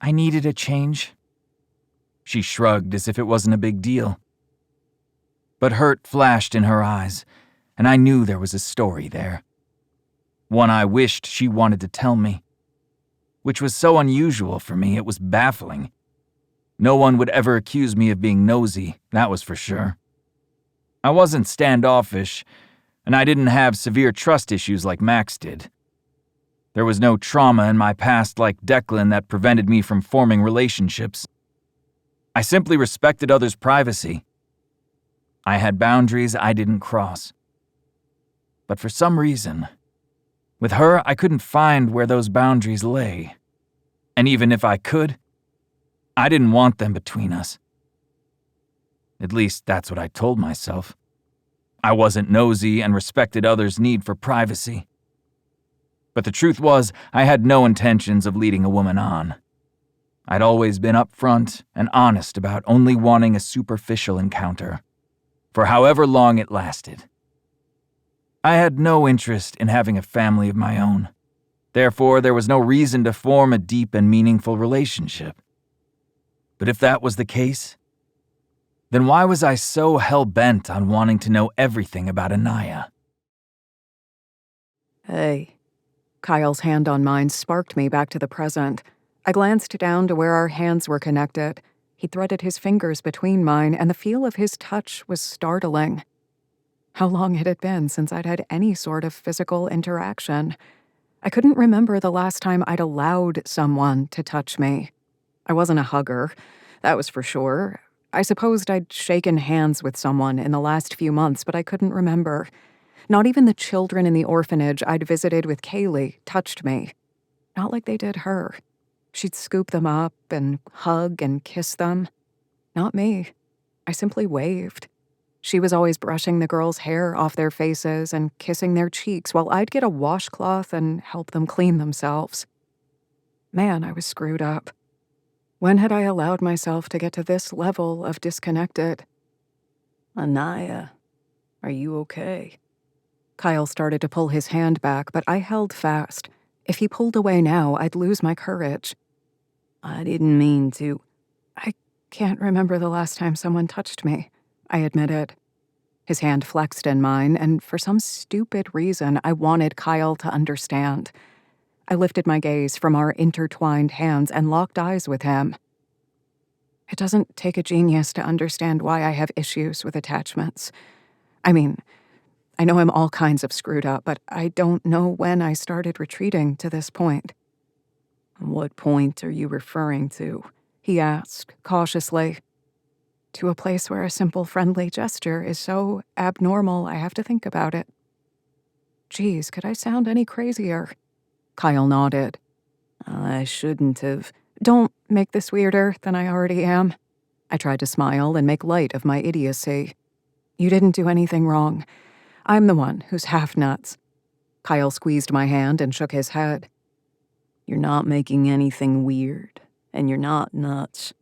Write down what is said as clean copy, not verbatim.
I needed a change." She shrugged as if it wasn't a big deal. But hurt flashed in her eyes, and I knew there was a story there. One I wished she wanted to tell me. Which was so unusual for me, it was baffling. No one would ever accuse me of being nosy, that was for sure. I wasn't standoffish, and I didn't have severe trust issues like Max did. There was no trauma in my past like Declan that prevented me from forming relationships. I simply respected others' privacy. I had boundaries I didn't cross. But for some reason, with her, I couldn't find where those boundaries lay. And even if I could, I didn't want them between us. At least that's what I told myself. I wasn't nosy and respected others' need for privacy. But the truth was, I had no intentions of leading a woman on. I'd always been upfront and honest about only wanting a superficial encounter, for however long it lasted. I had no interest in having a family of my own. Therefore, there was no reason to form a deep and meaningful relationship. But if that was the case, then why was I so hell-bent on wanting to know everything about Anaya? Hey. Kyle's hand on mine sparked me back to the present. I glanced down to where our hands were connected. He threaded his fingers between mine, and the feel of his touch was startling. How long had it been since I'd had any sort of physical interaction? I couldn't remember the last time I'd allowed someone to touch me. I wasn't a hugger, that was for sure. I supposed I'd shaken hands with someone in the last few months, but I couldn't remember. Not even the children in the orphanage I'd visited with Kaylee touched me. Not like they did her. She'd scoop them up and hug and kiss them. Not me. I simply waved. She was always brushing the girls' hair off their faces and kissing their cheeks while I'd get a washcloth and help them clean themselves. Man, I was screwed up. When had I allowed myself to get to this level of disconnected? Anaya, are you okay? Kyle started to pull his hand back, but I held fast. If he pulled away now, I'd lose my courage. I didn't mean to. I can't remember the last time someone touched me, I admitted. His hand flexed in mine, and for some stupid reason, I wanted Kyle to understand. I lifted my gaze from our intertwined hands and locked eyes with him. It doesn't take a genius to understand why I have issues with attachments. I mean, I know I'm all kinds of screwed up, but I don't know when I started retreating to this point. What point are you referring to? He asked, cautiously. To a place where a simple friendly gesture is so abnormal I have to think about it. Geez, could I sound any crazier? Kyle nodded. I shouldn't have. Don't make this weirder than I already am. I tried to smile and make light of my idiocy. You didn't do anything wrong. I'm the one who's half nuts. Kyle squeezed my hand and shook his head. You're not making anything weird, and you're not nuts.